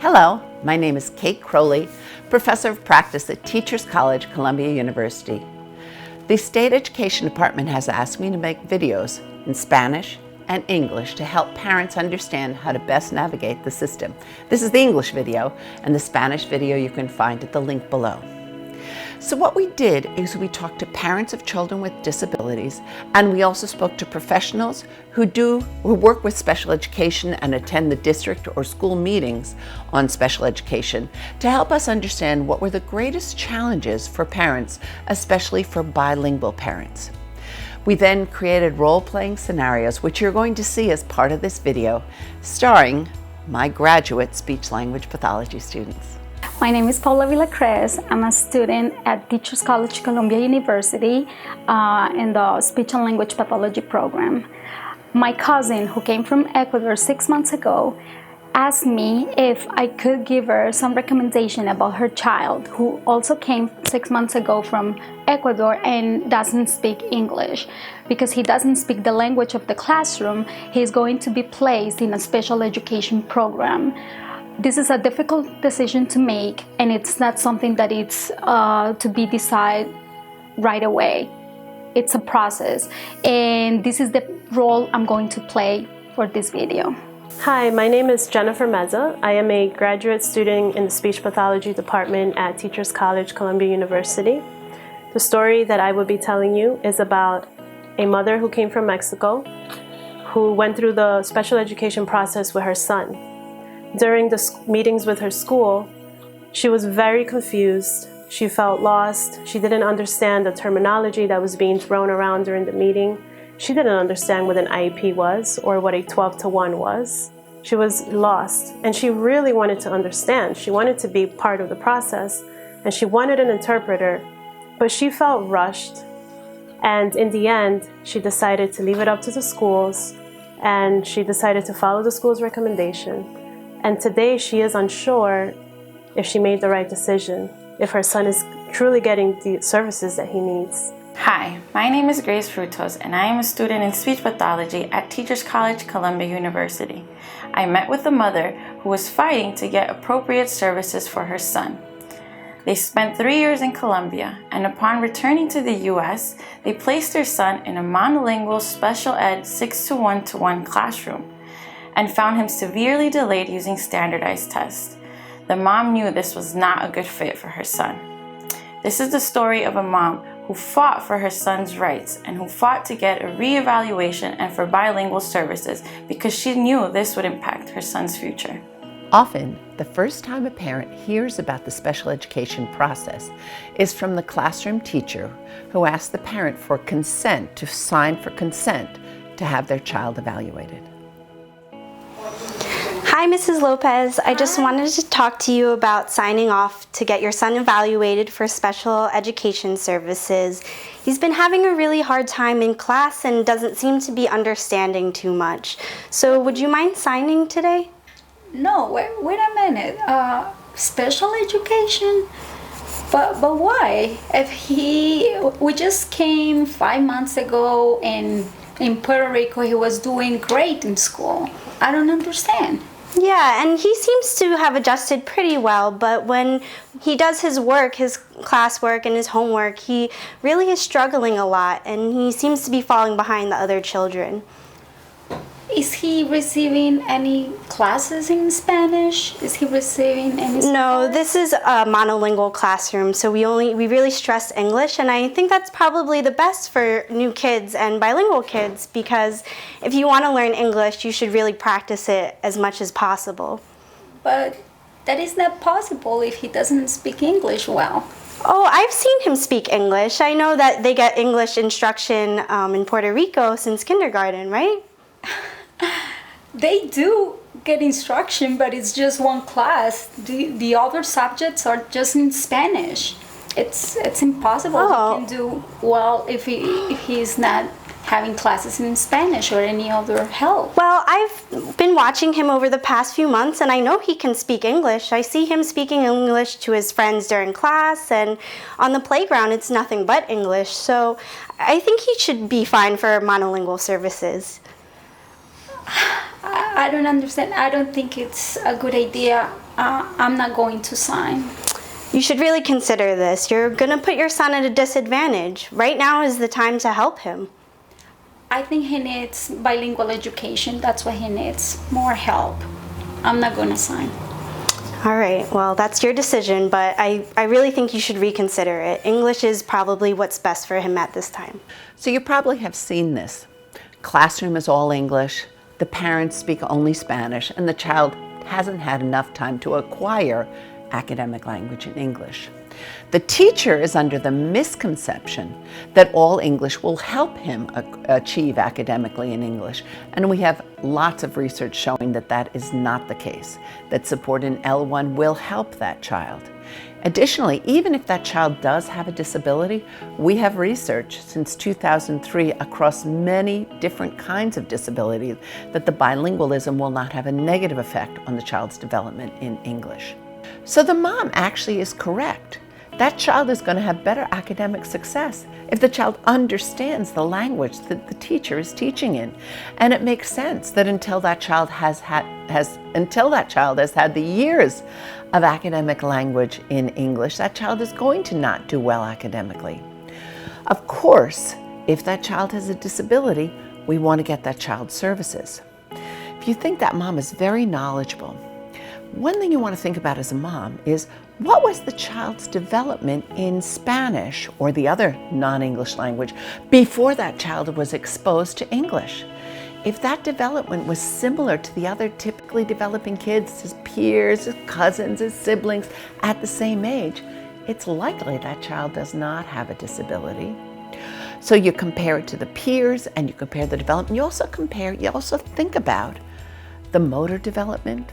Hello, my name is Kate Crowley, Professor of Practice at Teachers College, Columbia University. The State Education Department has asked me to make videos in Spanish and English to help parents understand how to best navigate the system. This is the English video, and the Spanish video you can find at the link below. So what we did is we talked to parents of children with disabilities, and we also spoke to professionals who work with special education and attend the district or school meetings on special education to help us understand what were the greatest challenges for parents, especially for bilingual parents. We then created role-playing scenarios, which you're going to see as part of this video, starring my graduate speech-language pathology students. My name is Paula Villacrez. I'm a student at Teachers College, Columbia University in the Speech and Language Pathology program. My cousin, who came from Ecuador 6 months ago, asked me if I could give her some recommendation about her child, who also came 6 months ago from Ecuador and doesn't speak English. Because he doesn't speak the language of the classroom, he's going to be placed in a special education program. This is a difficult decision to make, and it's not something that it's to be decided right away. It's a process, and this is the role I'm going to play for this video. Hi, my name is Jennifer Meza. I am a graduate student in the Speech Pathology Department at Teachers College, Columbia University. The story that I will be telling you is about a mother who came from Mexico who went through the special education process with her son. During the meetings with her school, she was very confused. She felt lost. She didn't understand the terminology that was being thrown around during the meeting. She didn't understand what an IEP was or what a 12-to-1 was. She was lost, and she really wanted to understand. She wanted to be part of the process, and she wanted an interpreter, but she felt rushed. And in the end, she decided to leave it up to the schools, and she decided to follow the school's recommendation. And today she is unsure if she made the right decision, if her son is truly getting the services that he needs. Hi, my name is Grace Frutos, and I am a student in speech pathology at Teachers College, Columbia University. I met with a mother who was fighting to get appropriate services for her son. They spent 3 years in Colombia, and upon returning to the U.S., they placed their son in a monolingual special ed 6-to-1-to-1 classroom and found him severely delayed using standardized tests. The mom knew this was not a good fit for her son. This is the story of a mom who fought for her son's rights and who fought to get a reevaluation and for bilingual services because she knew this would impact her son's future. Often, the first time a parent hears about the special education process is from the classroom teacher who asks the parent for consent, to sign for consent to have their child evaluated. Hi, Mrs. Lopez. I just wanted to talk to you about signing off to get your son evaluated for special education services. He's been having a really hard time in class and doesn't seem to be understanding too much. So would you mind signing today? No, wait a minute. Special education? But why? We just came 5 months ago, and in Puerto Rico he was doing great in school. I don't understand. Yeah, and he seems to have adjusted pretty well, but when he does his work, his classwork and his homework, he really is struggling a lot, and he seems to be falling behind the other children. Is he receiving any classes in Spanish? Is he receiving any support? No, this is a monolingual classroom, so we really stress English, and I think that's probably the best for new kids and bilingual kids, because if you want to learn English, you should really practice it as much as possible. But that is not possible if he doesn't speak English well. Oh, I've seen him speak English. I know that they get English instruction in Puerto Rico since kindergarten, right? They do get instruction, but it's just one class. The other subjects are just in Spanish. It's impossible he can do well if he's not having classes in Spanish or any other help. Well, I've been watching him over the past few months, and I know he can speak English. I see him speaking English to his friends during class, and on the playground it's nothing but English. So I think he should be fine for monolingual services. I don't understand. I don't think it's a good idea. I'm not going to sign. You should really consider this. You're gonna put your son at a disadvantage. Right now is the time to help him. I think he needs bilingual education. That's what he needs, more help. I'm not going to sign. All right, well, that's your decision, but I really think you should reconsider it. English is probably what's best for him at this time. So you probably have seen this. Classroom is all English, the parents speak only Spanish, and the child hasn't had enough time to acquire academic language in English. The teacher is under the misconception that all English will help him achieve academically in English, and we have lots of research showing that that is not the case, that support in L1 will help that child. Additionally, even if that child does have a disability, we have research since 2003 across many different kinds of disabilities that the bilingualism will not have a negative effect on the child's development in English. So the mom actually is correct. That child is going to have better academic success if the child understands the language that the teacher is teaching in. And it makes sense that until that child has had the years of academic language in English, that child is going to not do well academically. Of course, if that child has a disability, we want to get that child services. If you think that mom is very knowledgeable, one thing you want to think about as a mom is, what was the child's development in Spanish or the other non-English language before that child was exposed to English? If that development was similar to the other typically developing kids, his peers, his cousins, his siblings at the same age, it's likely that child does not have a disability. So you compare it to the peers and you compare the development. You also think about the motor development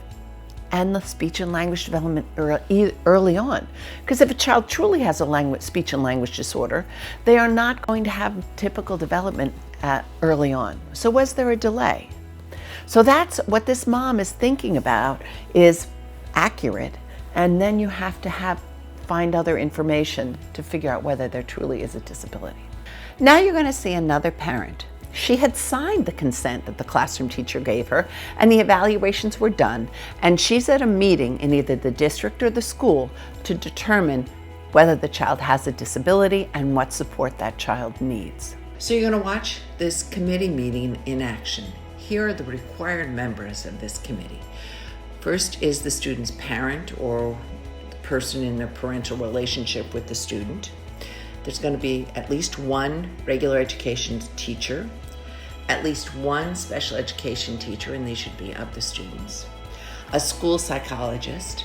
and the speech and language development early on. Because if a child truly has a speech and language disorder, they are not going to have typical development early on. So was there a delay? So that's what this mom is thinking about is accurate, and then you have to find other information to figure out whether there truly is a disability. Now you're going to see another parent. She had signed the consent that the classroom teacher gave her, and the evaluations were done, and she's at a meeting in either the district or the school to determine whether the child has a disability and what support that child needs. So you're going to watch this committee meeting in action. Here are the required members of this committee. First is the student's parent or the person in a parental relationship with the student. There's going to be at least one regular education teacher, at least one special education teacher, and they should be of the students, a school psychologist,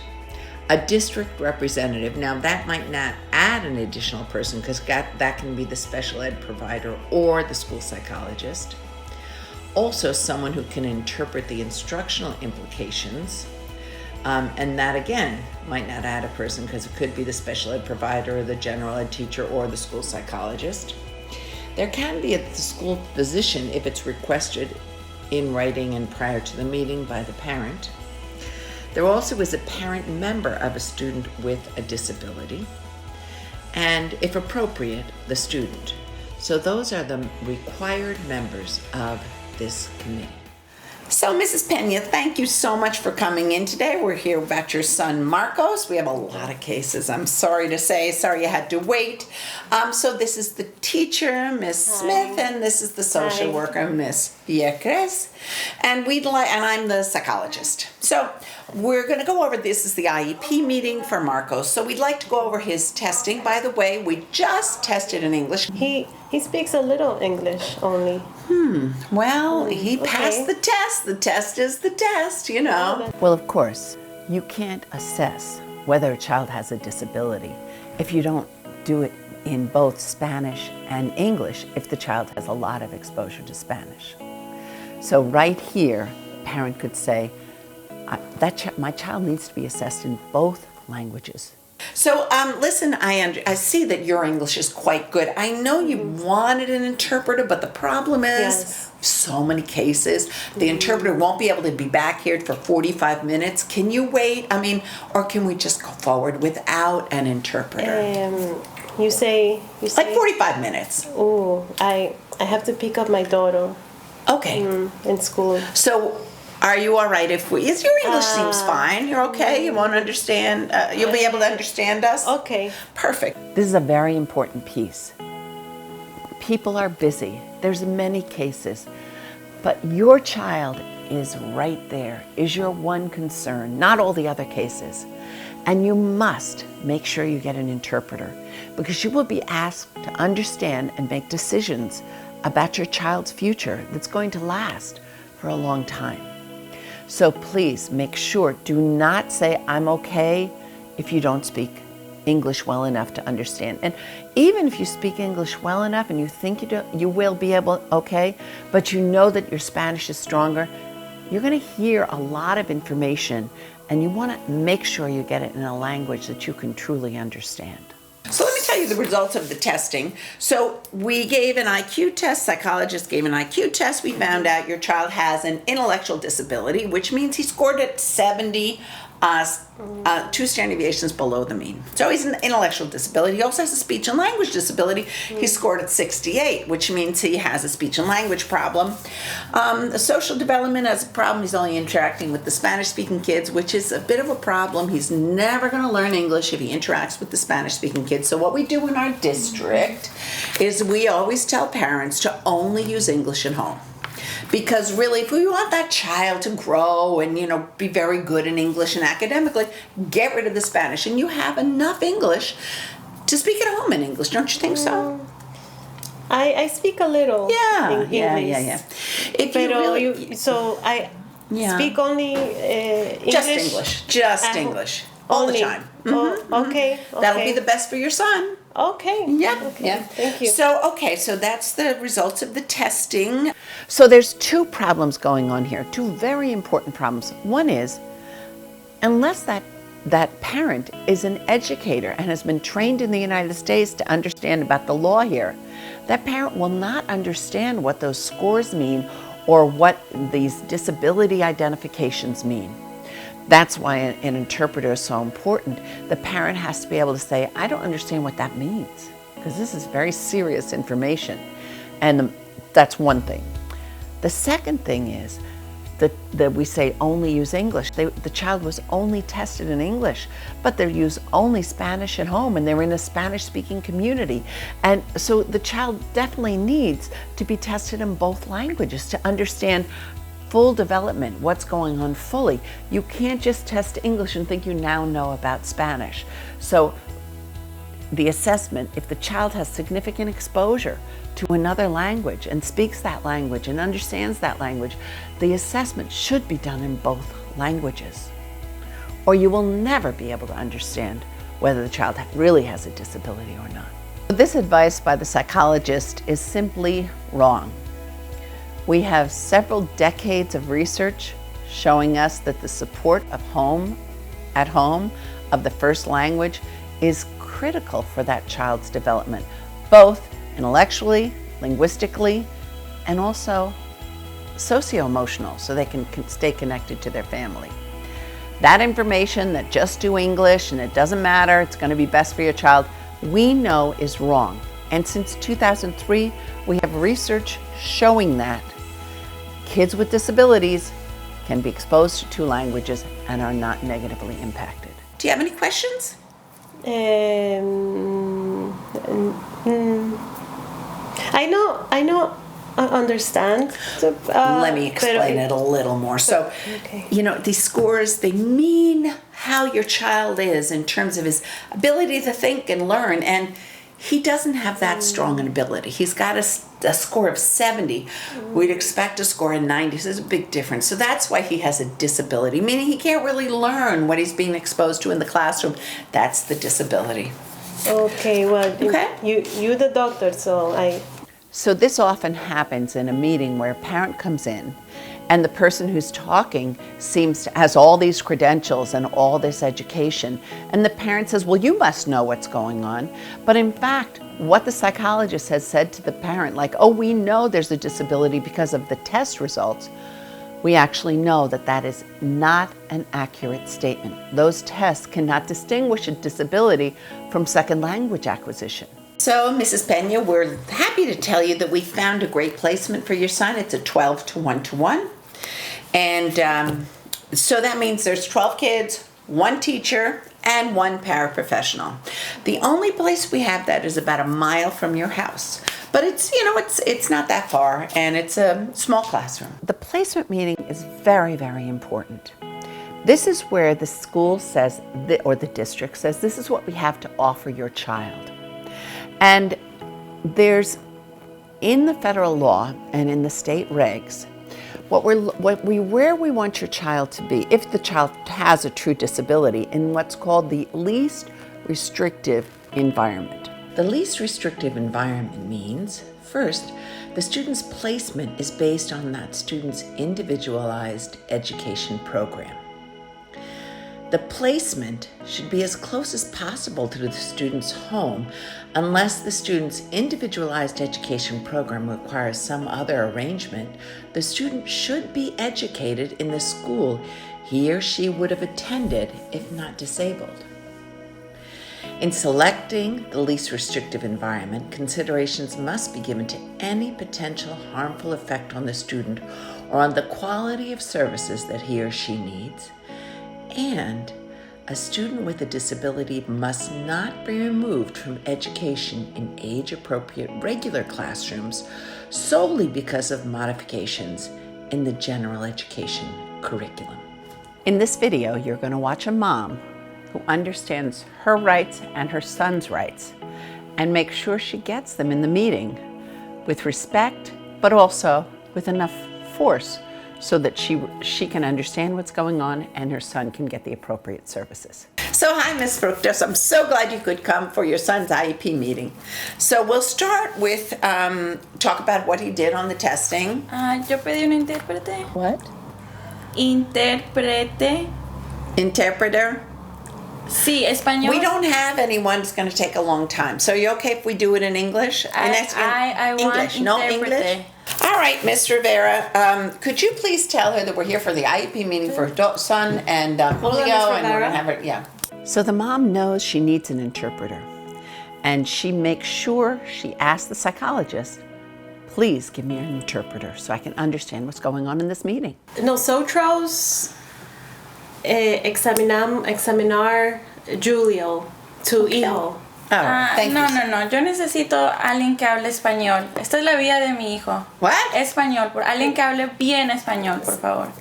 a district representative. Now that might not add an additional person because that can be the special ed provider or the school psychologist. Also someone who can interpret the instructional implications. And that again might not add a person because it could be the special ed provider or the general ed teacher or the school psychologist. There can be a school physician if it's requested in writing and prior to the meeting by the parent. There also is a parent member of a student with a disability, and if appropriate, the student. So those are the required members of this committee. So, Mrs. Pena, thank you so much for coming in today. We're here about your son, Marcos. We have a lot of cases, I'm sorry to say. Sorry you had to wait. So this is the teacher, Miss Smith, and this is the social worker, Miss Vieques. And I'm the psychologist. So we're going to go over, this is the IEP meeting for Marcos. So we'd like to go over his testing. By the way, we just tested in English. He speaks a little English only. Well, he passed the test. The test is the test, you know. Well, of course, you can't assess whether a child has a disability if you don't do it in both Spanish and English if the child has a lot of exposure to Spanish. So right here, a parent could say, my child needs to be assessed in both languages. So listen, I see that your English is quite good. I know you wanted an interpreter, but the problem is so many cases. The interpreter won't be able to be back here for 45 minutes. Can you wait? Or can we just go forward without an interpreter? You say like 45 minutes. Oh, I have to pick up my daughter. Okay. In school. So Are you all right if we, your English seems fine, you're okay, you won't understand, you'll be able to understand us? Okay. Perfect. This is a very important piece. People are busy, there's many cases, but your child is right there, is your one concern, not all the other cases. And you must make sure you get an interpreter because you will be asked to understand and make decisions about your child's future that's going to last for a long time. So please make sure, do not say, I'm okay, if you don't speak English well enough to understand. And even if you speak English well enough and you think you do, you will be able, okay, but you know that your Spanish is stronger, you're going to hear a lot of information and you want to make sure you get it in a language that you can truly understand. So let me tell you the results of the testing. So we gave an IQ test, psychologists gave an IQ test. We found out your child has an intellectual disability, which means he scored at 70, 2 standard deviations below the mean. So he's an intellectual disability. He also has a speech and language disability. He scored at 68, which means he has a speech and language problem. The social development has a problem. He's only interacting with the Spanish-speaking kids, which is a bit of a problem. He's never going to learn English if he interacts with the Spanish-speaking kids. So what we do in our district is we always tell parents to only use English at home. Because really, if we want that child to grow and, you know, be very good in English and academically, get rid of the Spanish. And you have enough English to speak at home in English, don't you think so? I speak a little English. Yeah. If you really, so I speak only English? Just English. All the time. Okay. That'll be the best for your son. Okay. Yeah. Thank you. So that's the results of the testing. So there's 2 problems going on here, 2 very important problems. One is, unless that parent is an educator and has been trained in the United States to understand about the law here, that parent will not understand what those scores mean or what these disability identifications mean. That's why an interpreter is so important. The parent has to be able to say, I don't understand what that means, because this is very serious information. And that's one thing. The second thing is that we say only use English. The child was only tested in English, but they use only Spanish at home, and they're in a Spanish-speaking community. And so the child definitely needs to be tested in both languages to understand full development, what's going on fully. You can't just test English and think you now know about Spanish. So the assessment, if the child has significant exposure to another language and speaks that language and understands that language, the assessment should be done in both languages. Or you will never be able to understand whether the child really has a disability or not. This advice by the psychologist is simply wrong. We have several decades of research showing us that the support of at home of the first language is critical for that child's development, both intellectually, linguistically, and also socio-emotional, so they can stay connected to their family. That information that just do English and it doesn't matter, it's going to be best for your child, we know is wrong. And since 2003, we have research showing that kids with disabilities can be exposed to 2 languages and are not negatively impacted. Do you have any questions? I understand. Let me explain it a little more. So, you know, these scores, they mean how your child is in terms of his ability to think and learn. And he doesn't have that strong an ability. He's got a score of 70. We'd expect a score of 90. So there's a big difference. So that's why he has a disability, meaning he can't really learn what he's being exposed to in the classroom. That's the disability. Okay, well, you're the doctor, So this often happens in a meeting where a parent comes in and the person who's talking has all these credentials and all this education, and the parent says, well, you must know what's going on. But in fact, what the psychologist has said to the parent, like, oh, we know there's a disability because of the test results, we actually know that that is not an accurate statement. Those tests cannot distinguish a disability from second language acquisition. So, Mrs. Pena, we're happy to tell you that we found a great placement for your son. It's a 12 to 1 to 1. And so that means there's 12 kids, 1 teacher, and 1 paraprofessional. The only place we have that is about a mile from your house. But it's not that far, and it's a small classroom. The placement meeting is very, very important. This is where the school says, or the district says, this is what we have to offer your child. And there's, in the federal law and in the state regs, where we want your child to be, if the child has a true disability, in what's called the least restrictive environment. The least restrictive environment means, first, the student's placement is based on that student's individualized education program. The placement should be as close as possible to the student's home unless the student's individualized education program requires some other arrangement. The student should be educated in the school he or she would have attended if not disabled. In selecting the least restrictive environment, considerations must be given to any potential harmful effect on the student or on the quality of services that he or she needs. And a student with a disability must not be removed from education in age-appropriate regular classrooms solely because of modifications in the general education curriculum. In this video, you're going to watch a mom who understands her rights and her son's rights and make sure she gets them in the meeting with respect, but also with enough force so that she can understand what's going on and her son can get the appropriate services. So hi, Ms. Fructos. I'm so glad you could come for your son's IEP meeting. So we'll start with talk about what he did on the testing. Yo pedí un intérprete. What? Intérprete. Interpreter. Sí, español. We don't have anyone who's going to take a long time. So are you okay if we do it in English? I English. want No interprete. English? All right, Ms. Rivera, could you please tell her that we're here for the IEP meeting for her son and Julio, and we're going to have her, yeah. So the mom knows she needs an interpreter, and she makes sure she asks the psychologist, please give me an interpreter so I can understand what's going on in this meeting. Nosotros examinar Julio, tu hijo. All right, thank No, you. no. Yo necesito alguien que hable español. Esta es la vida de mi hijo. What? Español. Alguien que hable bien español, por favor.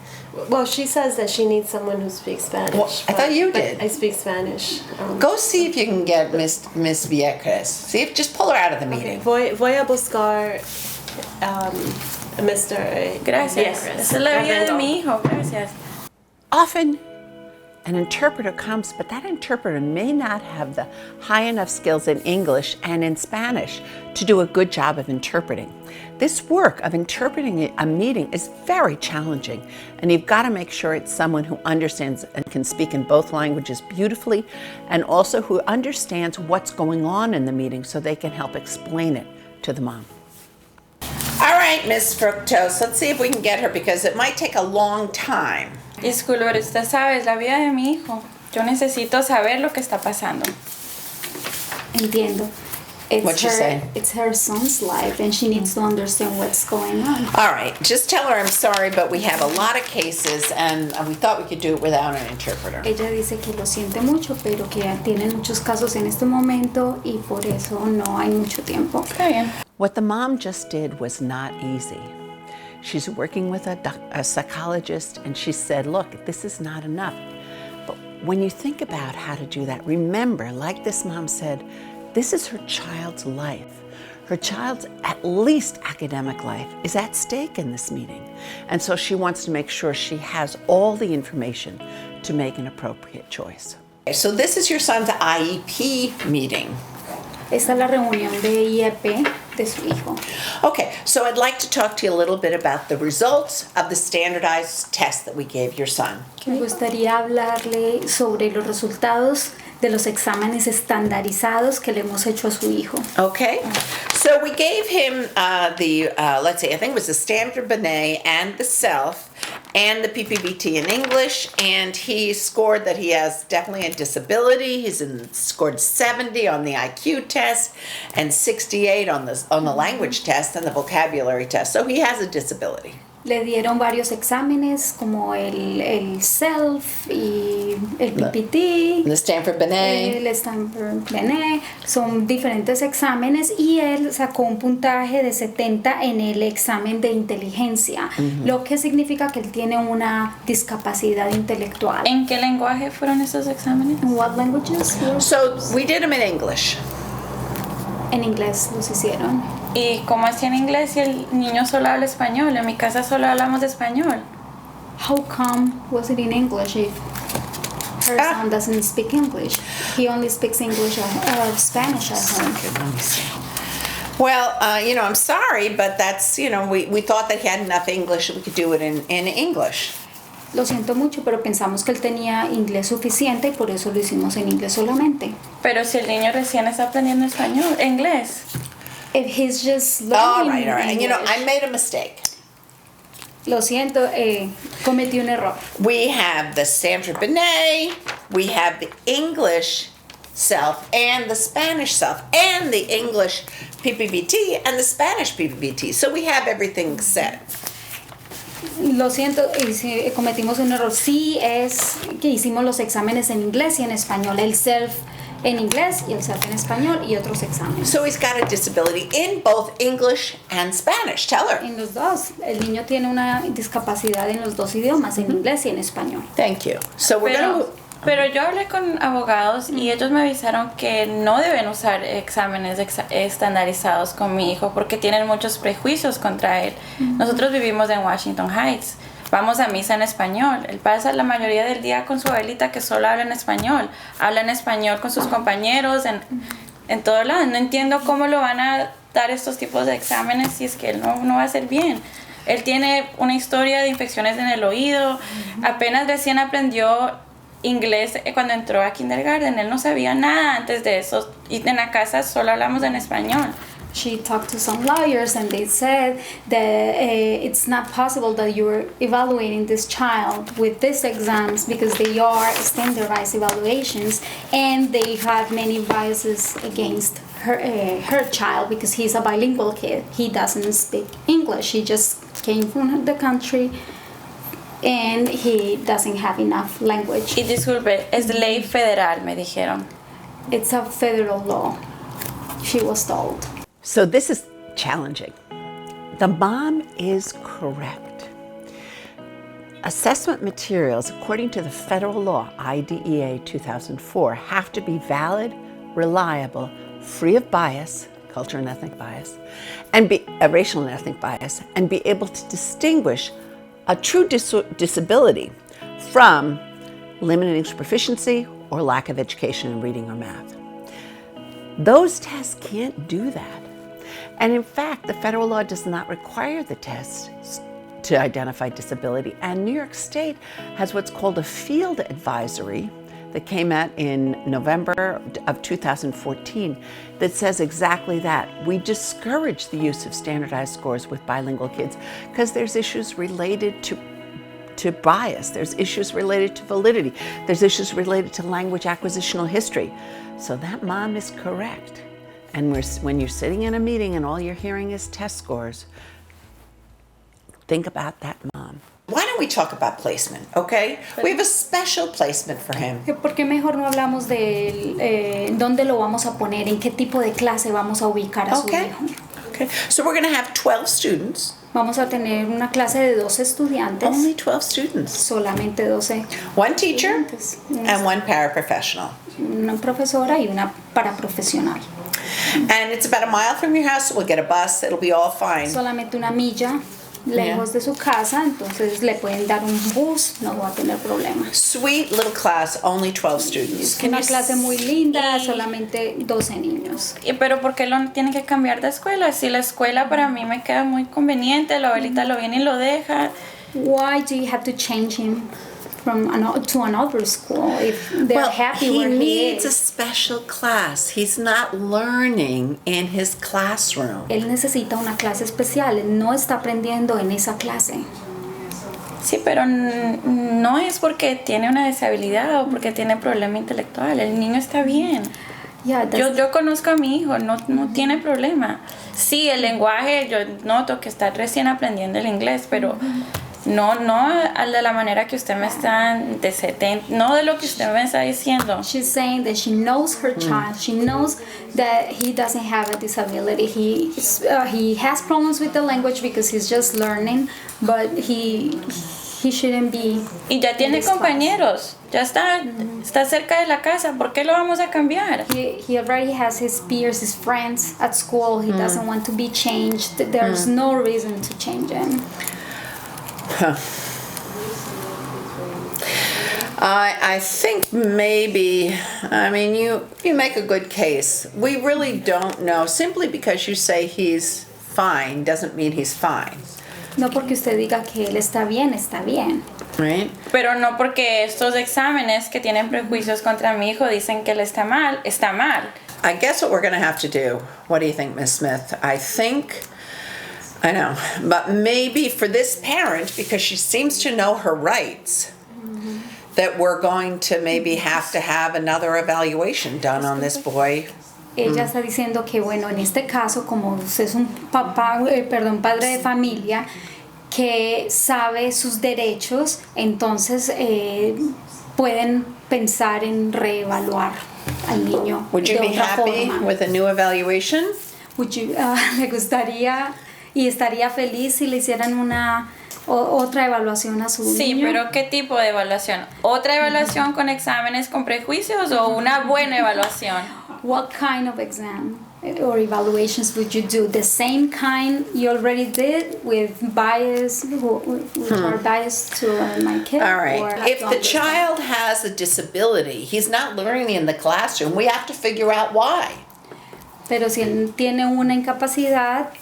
Well, she says that she needs someone who speaks Spanish. Well, I thought you but did. I speak Spanish. Go see if you can get Miss Vieques. See if, just pull her out of the meeting. Voy a buscar Mr. Gracias. Vieques. Esta es la vida de mi hijo. Gracias. Often an interpreter comes, but that interpreter may not have the high enough skills in English and in Spanish to do a good job of interpreting. This work of interpreting a meeting is very challenging, and you've got to make sure it's someone who understands and can speak in both languages beautifully, and also who understands what's going on in the meeting so they can help explain it to the mom. All right, Miss Fructos, let's see if we can get her because it might take a long time. Disculpe, pero usted sabe, es la vida de mi hijo. Yo necesito saber lo que está pasando. Entiendo. What'd you say? It's her son's life, and she needs to understand what's going on. All right, just tell her I'm sorry, but we have a lot of cases and we thought we could do it without an interpreter. Ella dice que lo siente mucho, pero que tiene muchos casos en este momento y por eso no hay mucho tiempo. Está bien. What the mom just did was not easy. She's working with a psychologist and she said, look, this is not enough. But when you think about how to do that, remember, like this mom said, this is her child's life. Her child's at least academic life is at stake in this meeting. And so she wants to make sure she has all the information to make an appropriate choice. So this is your son's IEP meeting. Esta es la reunión de IEP de su hijo. Okay, so I'd like to talk to you a little bit about the results of the standardized test that we gave your son. Me gustaría hablarle sobre los resultados de los exámenes estandarizados que le hemos hecho a su hijo. Okay, so we gave him let's see, I think it was the Standard Binet and the Self and the PPBT in English, and he scored that he has definitely a disability. He's scored 70 on the IQ test and 68 on the language test and the vocabulary test. So he has a disability. Le dieron varios exámenes como el SELF y el PPT. The Stanford Binet. El Stanford Binet. Son diferentes exámenes y él sacó un puntaje de 70 en el examen de inteligencia, lo que significa que él tiene una discapacidad intelectual. ¿En qué lenguaje fueron esos exámenes? What languages? So we did them in English. En inglés los hicieron. ¿Y cómo hacía en inglés si el niño solo habla español? En mi casa solo hablamos español. How come was it in English if her son doesn't speak English? He only speaks English or Spanish at home. Okay, let me see. Well, I'm sorry, but that's, we thought that he had enough English that we could do it in English. Lo siento mucho, pero pensamos que él tenía inglés suficiente y por eso lo hicimos en inglés solamente. Pero si el niño recién está aprendiendo español, inglés. If he's just All learning right. English, I made a mistake. lo siento, cometí un error. We have the Stanford Binet, we have the English self and the Spanish self, and the English PPBT and the Spanish PPBT. So we have everything set. Lo siento, cometimos un error. Sí es que hicimos los exámenes en inglés y en español. El SELF en inglés y el SELF en español y otros exámenes. So he's got a disability in both English and Spanish. Tell her. En los dos. El niño tiene una discapacidad en los dos idiomas, en inglés y en español. Thank you. So we're going to... Pero yo hablé con abogados y ellos me avisaron que no deben usar exámenes estandarizados con mi hijo porque tienen muchos prejuicios contra él. Nosotros vivimos en Washington Heights. Vamos a misa en español. Él pasa la mayoría del día con su abuelita que solo habla en español. Habla en español con sus compañeros en todo lado. No entiendo cómo lo van a dar estos tipos de exámenes si es que él no va a hacer bien. Él tiene una historia de infecciones en el oído. Apenas recién aprendió inglés cuando entró a kindergarten. Él no sabía nada antes de eso. Y en la casa solo hablamos en español. She talked to some lawyers and they said that it's not possible that you're evaluating this child with these exams because they are standardized evaluations and they have many biases against her child because he's a bilingual kid. He doesn't speak English. He just came from the country and he doesn't have enough language. Y disculpe, es ley federal, me dijeron. It's a federal law, she was told. So this is challenging. The mom is correct. Assessment materials, according to the federal law, IDEA 2004, have to be valid, reliable, free of bias, cultural and ethnic bias, and be racial and ethnic bias, and be able to distinguish a true disability from limited English proficiency or lack of education in reading or math. Those tests can't do that. And in fact, the federal law does not require the tests to identify disability. And New York State has what's called a field advisory that came out in November of 2014 that says exactly that. We discourage the use of standardized scores with bilingual kids because there's issues related to bias, there's issues related to validity, there's issues related to language acquisitional history. So that mom is correct. And when you're sitting in a meeting and all you're hearing is test scores, think about that mom. Why don't we talk about placement, okay? We have a special placement for him. ¿Por qué mejor no hablamos de dónde lo vamos a poner, en qué tipo de clase vamos a ubicar a su hijo? Okay. So we're going to have 12 students. Vamos a tener una clase de 12 estudiantes. Only 12 students. Solamente 12. One teacher estudiantes. and one paraprofessional. Una profesora y una paraprofesional. And it's about a mile from your house. We'll get a bus. It'll be all fine. Solamente una milla lejos de su casa, entonces le pueden dar un bus, no va a tener problema. Sweet little class, only 12 students. Una clase muy linda, solamente 12 niños. Pero ¿por qué lo tienen que cambiar de escuela? Si la escuela para mí me queda muy conveniente, la abuelita lo viene y lo deja. Why do you have to change him to another school if they're happy where he needs is? a special class. He's not learning in his classroom. Él necesita una clase especial, él no está aprendiendo en esa clase. Sí, pero no es porque tiene una disabilidad o porque tiene problema intelectual. El niño está bien. Yeah, Yo conozco a mi hijo, no tiene problema. Sí, el lenguaje, yo noto que está recién aprendiendo el inglés, pero no de la manera que usted me está, no de lo que usted me está diciendo. she's saying that she knows her child. She knows that he doesn't have a disability. He has problems with the language because he's just learning, but he shouldn't be. Y ya tiene compañeros, ya está cerca de la casa, ¿por qué lo vamos a cambiar? He already has his peers, his friends at school. He doesn't want to be changed. There's no reason to change him. I think maybe, I mean, you make a good case. We really don't know. Simply because you say he's fine doesn't mean he's fine. No porque usted diga que él está bien. Right? Pero no porque estos exámenes que tienen prejuicios contra mi hijo dicen que él está mal. I guess what we're going to have to do, what do you think, Ms. Smith? I know, but maybe for this parent, because she seems to know her rights, that we're going to maybe have to have another evaluation done on this boy. Ella está diciendo que, bueno, en este caso, como usted es un padre de familia que sabe sus derechos, entonces pueden pensar en reevaluar al niño. Would you de be otra happy forma. with a new evaluation? ¿Le gustaría y estaría feliz si le hicieran otra evaluación a su Sí, niño? pero ¿qué tipo de evaluación? ¿Otra evaluación con exámenes con prejuicios o una buena evaluación? What kind of exam or evaluations would you do? The same kind you already did with bias, which are biased to my kid? All right. Or If the don't child has a disability, he's not learning in the classroom, we have to figure out why. Pero si él tiene una incapacidad,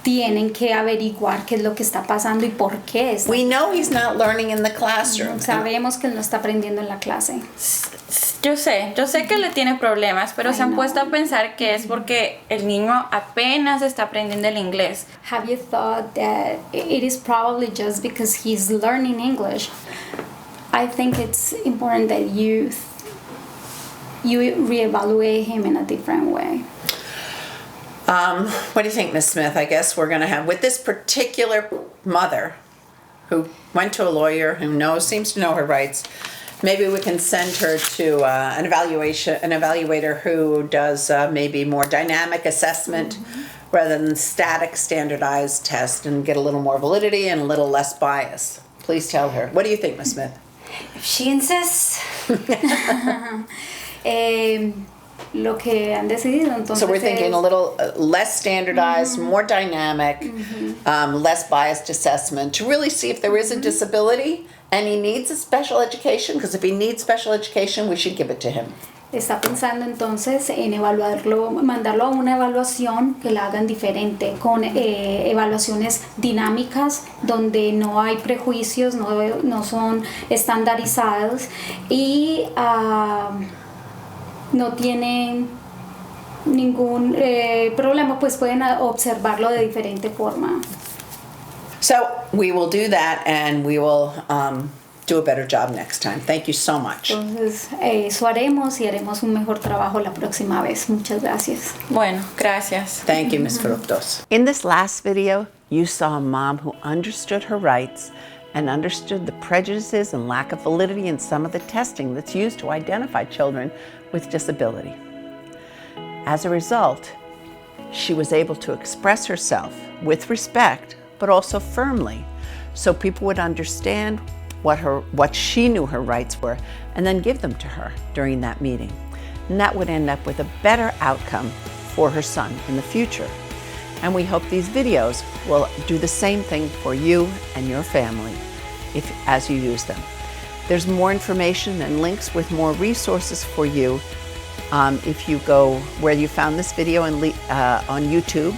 tienen que averiguar qué es lo que está pasando y por qué. We know he's not learning in the classroom. Sabemos que él no está aprendiendo en la clase. Yo sé que le tiene problemas, pero se han puesto a pensar que es porque el niño apenas está aprendiendo el inglés. Have you thought that it is probably just because he's learning English? I think it's important that you reevaluate him in a different way. What do you think, Ms. Smith? I guess we're going to have, with this particular mother who went to a lawyer who seems to know her rights, maybe we can send her to an evaluator who does maybe more dynamic assessment rather than static standardized test, and get a little more validity and a little less bias. Please tell her. What do you think, Ms. Smith? If she insists. Lo que han decidido, entonces. So we're thinking a little less standardized, more dynamic, less biased assessment to really see if there is a disability and he needs a special education, because if he needs special education, we should give it to him. Está pensando entonces en evaluarlo, mandarlo a una evaluación que la hagan diferente, con evaluaciones dinámicas donde no hay prejuicios, no son estandarizados y no tienen ningún problema, pues pueden observarlo de diferente forma. So we will do that, and we will do a better job next time. Thank you so much. Entonces, eso haremos y haremos un mejor trabajo la próxima vez. Muchas gracias. Bueno, gracias. Thank you, Ms. Fructos. In this last video, you saw a mom who understood her rights and understood the prejudices and lack of validity in some of the testing that's used to identify children with disability. As a result, she was able to express herself with respect, but also firmly, so people would understand what she knew her rights were, and then give them to her during that meeting. And that would end up with a better outcome for her son in the future. And we hope these videos will do the same thing for you and your family as you use them. There's more information and links with more resources for you if you go where you found this video on YouTube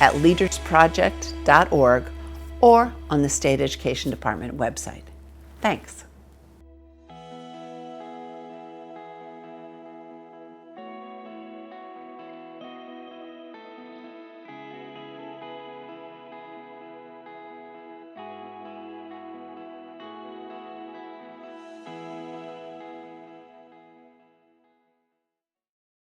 at leadersproject.org or on the State Education Department website. Thanks.